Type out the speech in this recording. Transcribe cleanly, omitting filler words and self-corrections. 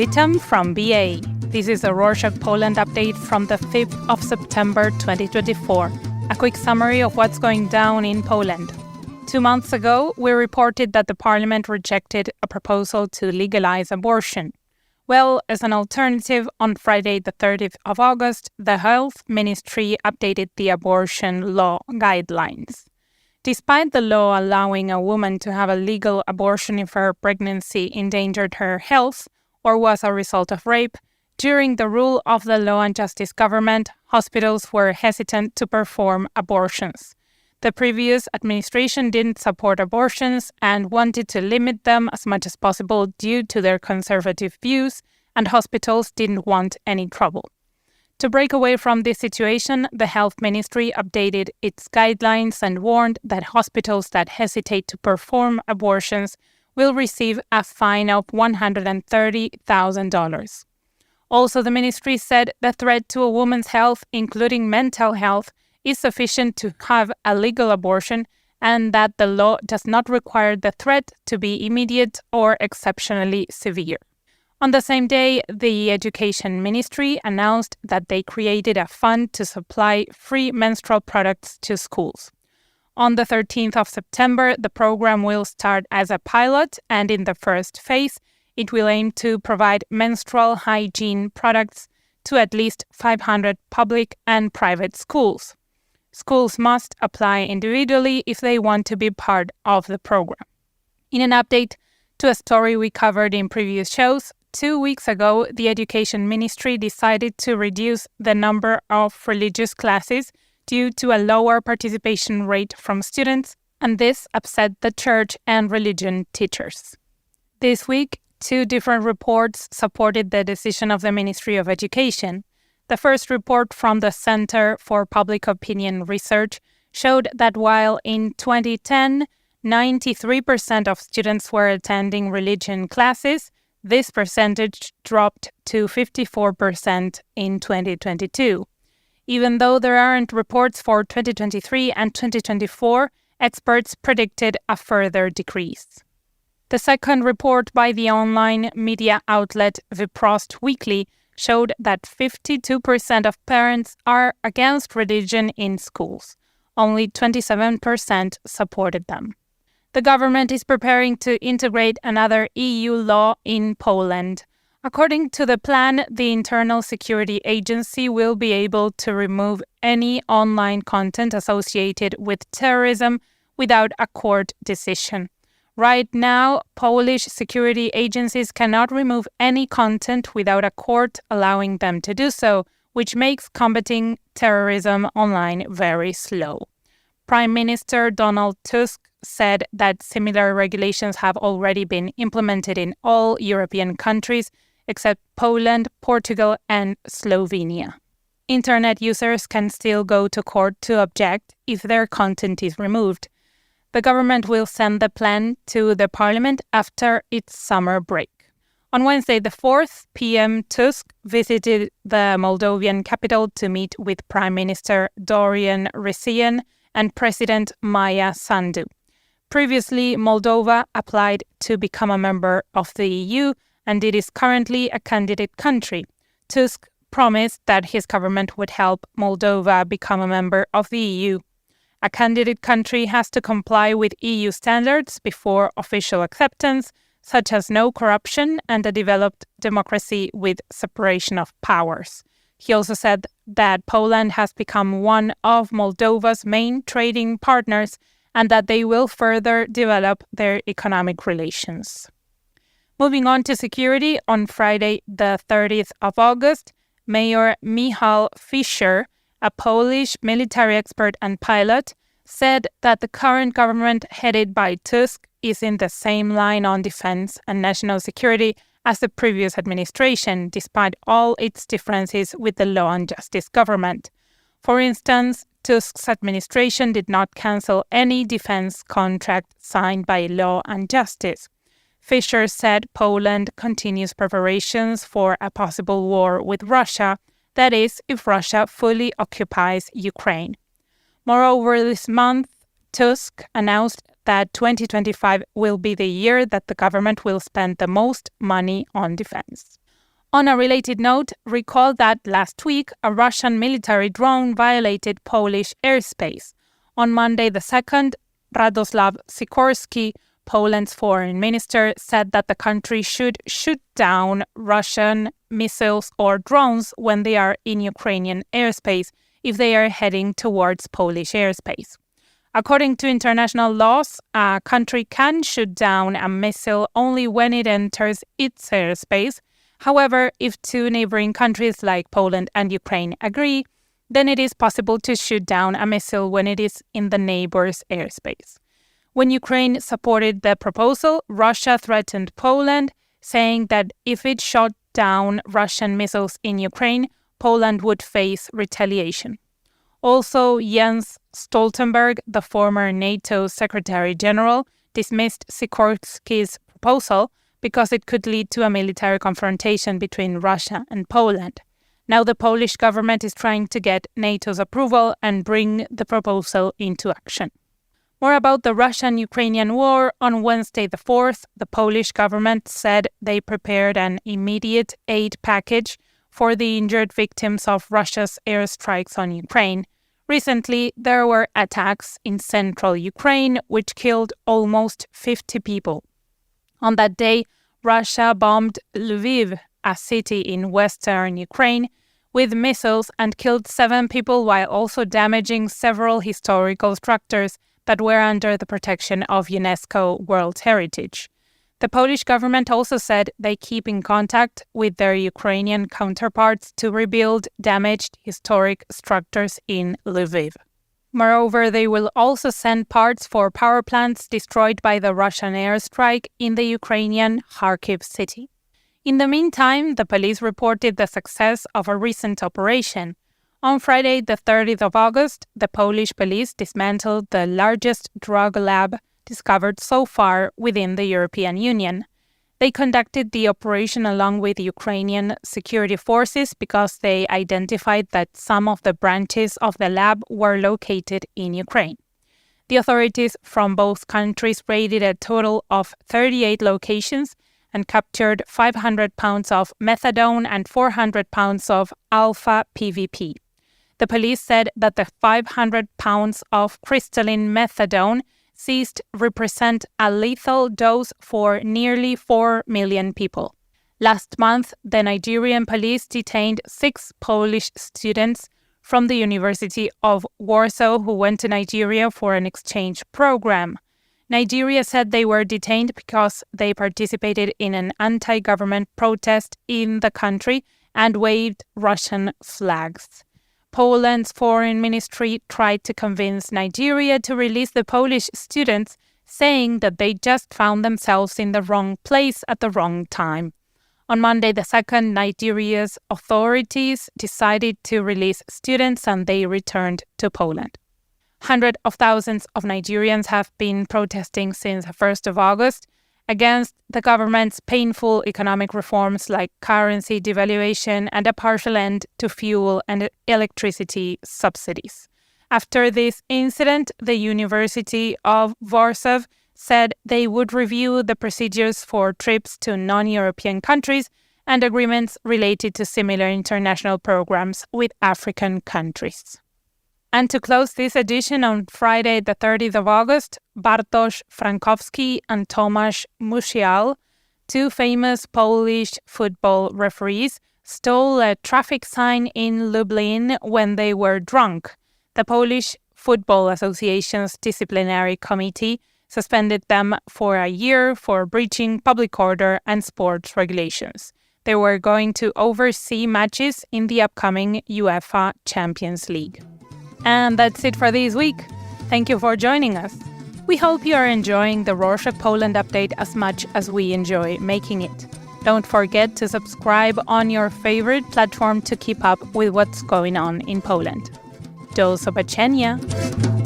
Witam from BA. This is a Rorschach Poland update from the 5th of September 2024. A quick summary of what's going down in Poland. 2 months ago, we reported that the parliament rejected a proposal to legalize abortion. Well, as an alternative, on Friday the 30th of August, the Health Ministry updated the abortion law guidelines. Despite the law allowing a woman to have a legal abortion if her pregnancy endangered her health or was a result of rape, during the rule of the Law and Justice government, hospitals were hesitant to perform abortions. The previous administration didn't support abortions and wanted to limit them as much as possible due to their conservative views, and hospitals didn't want any trouble. To break away from this situation, the Health Ministry updated its guidelines and warned that hospitals that hesitate to perform abortions will receive a fine of $130,000. Also, the ministry said the threat to a woman's health, including mental health, is sufficient to have a legal abortion, and that the law does not require the threat to be immediate or exceptionally severe. On the same day, the Education Ministry announced that they created a fund to supply free menstrual products to schools. On the 13th of September, the program will start as a pilot, and in the first phase, it will aim to provide menstrual hygiene products to at least 500 public and private schools. Schools must apply individually if they want to be part of the program. In an update to a story we covered in previous shows, 2 weeks ago, the Education Ministry decided to reduce the number of religious classes due to a lower participation rate from students, and this upset the church and religion teachers. This week, 2 different reports supported the decision of the Ministry of Education. The first report from the Center for Public Opinion Research showed that while in 2010, 93% of students were attending religion classes, this percentage dropped to 54% in 2022. Even though there aren't reports for 2023 and 2024, experts predicted a further decrease. The second report by the online media outlet Wyprost Weekly showed that 52% of parents are against religion in schools. Only 27% supported them. The government is preparing to integrate another EU law in Poland. According to the plan, the Internal Security Agency will be able to remove any online content associated with terrorism without a court decision. Right now, Polish security agencies cannot remove any content without a court allowing them to do so, which makes combating terrorism online very slow. Prime Minister Donald Tusk said that similar regulations have already been implemented in all European countries except Poland, Portugal, and Slovenia. Internet users can still go to court to object if their content is removed. The government will send the plan to the parliament after its summer break. On Wednesday the 4th p.m., Tusk visited the Moldovan capital to meet with Prime Minister Dorian Risian and President Maia Sandu. Previously, Moldova applied to become a member of the EU, and it is currently a candidate country. Tusk promised that his government would help Moldova become a member of the EU. A candidate country has to comply with EU standards before official acceptance, such as no corruption and a developed democracy with separation of powers. He also said that Poland has become one of Moldova's main trading partners and that they will further develop their economic relations. Moving on to security, on Friday the 30th of August, Mayor Michał Fischer, a Polish military expert and pilot, said that the current government headed by Tusk is in the same line on defense and national security as the previous administration, despite all its differences with the Law and Justice government. For instance, Tusk's administration did not cancel any defense contract signed by Law and Justice. Fischer said Poland continues preparations for a possible war with Russia, that is, if Russia fully occupies Ukraine. Moreover, this month, Tusk announced that 2025 will be the year that the government will spend the most money on defense. On a related note, recall that last week, a Russian military drone violated Polish airspace. On Monday the 2nd, Radoslaw Sikorski, Poland's foreign minister, said that the country should shoot down Russian missiles or drones when they are in Ukrainian airspace if they are heading towards Polish airspace. According to international laws, a country can shoot down a missile only when it enters its airspace. However, if two neighboring countries like Poland and Ukraine agree, then it is possible to shoot down a missile when it is in the neighbor's airspace. When Ukraine supported the proposal, Russia threatened Poland, saying that if it shot down Russian missiles in Ukraine, Poland would face retaliation. Also, Jens Stoltenberg, the former NATO Secretary General, dismissed Sikorski's proposal because it could lead to a military confrontation between Russia and Poland. Now the Polish government is trying to get NATO's approval and bring the proposal into action. More about the Russian-Ukrainian war. On Wednesday the 4th, the Polish government said they prepared an immediate aid package for the injured victims of Russia's airstrikes on Ukraine. Recently, there were attacks in central Ukraine, which killed almost 50 people. On that day, Russia bombed Lviv, a city in western Ukraine, with missiles and killed 7 people while also damaging several historical structures that were under the protection of UNESCO World Heritage. The Polish government also said they keep in contact with their Ukrainian counterparts to rebuild damaged historic structures in Lviv. Moreover, they will also send parts for power plants destroyed by the Russian airstrike in the Ukrainian Kharkiv city. In the meantime, the police reported the success of a recent operation. On Friday, the 30th of August, the Polish police dismantled the largest drug lab discovered so far within the European Union. They conducted the operation along with Ukrainian security forces because they identified that some of the branches of the lab were located in Ukraine. The authorities from both countries raided a total of 38 locations and captured 500 pounds of methadone and 400 pounds of alpha PVP. The police said that the 500 pounds of crystalline methadone seized represent a lethal dose for nearly 4 million people. Last month, the Nigerian police detained 6 Polish students from the University of Warsaw who went to Nigeria for an exchange program. Nigeria said they were detained because they participated in an anti-government protest in the country and waved Russian flags. Poland's foreign ministry tried to convince Nigeria to release the Polish students, saying that they just found themselves in the wrong place at the wrong time. On Monday the 2nd, Nigeria's authorities decided to release students and they returned to Poland. Hundreds of thousands of Nigerians have been protesting since the 1st of August against the government's painful economic reforms like currency devaluation and a partial end to fuel and electricity subsidies. After this incident, the University of Warsaw said they would review the procedures for trips to non-European countries and agreements related to similar international programs with African countries. And to close this edition on Friday, the 30th of August, Bartosz Frankowski and Tomasz Musiał, 2 famous Polish football referees, stole a traffic sign in Lublin when they were drunk. The Polish Football Association's disciplinary committee suspended them for a year for breaching public order and sports regulations. They were going to oversee matches in the upcoming UEFA Champions League. And that's it for this week. Thank you for joining us. We hope you are enjoying the Rorschach Poland update as much as we enjoy making it. Don't forget to subscribe on your favorite platform to keep up with what's going on in Poland. Do zobaczenia!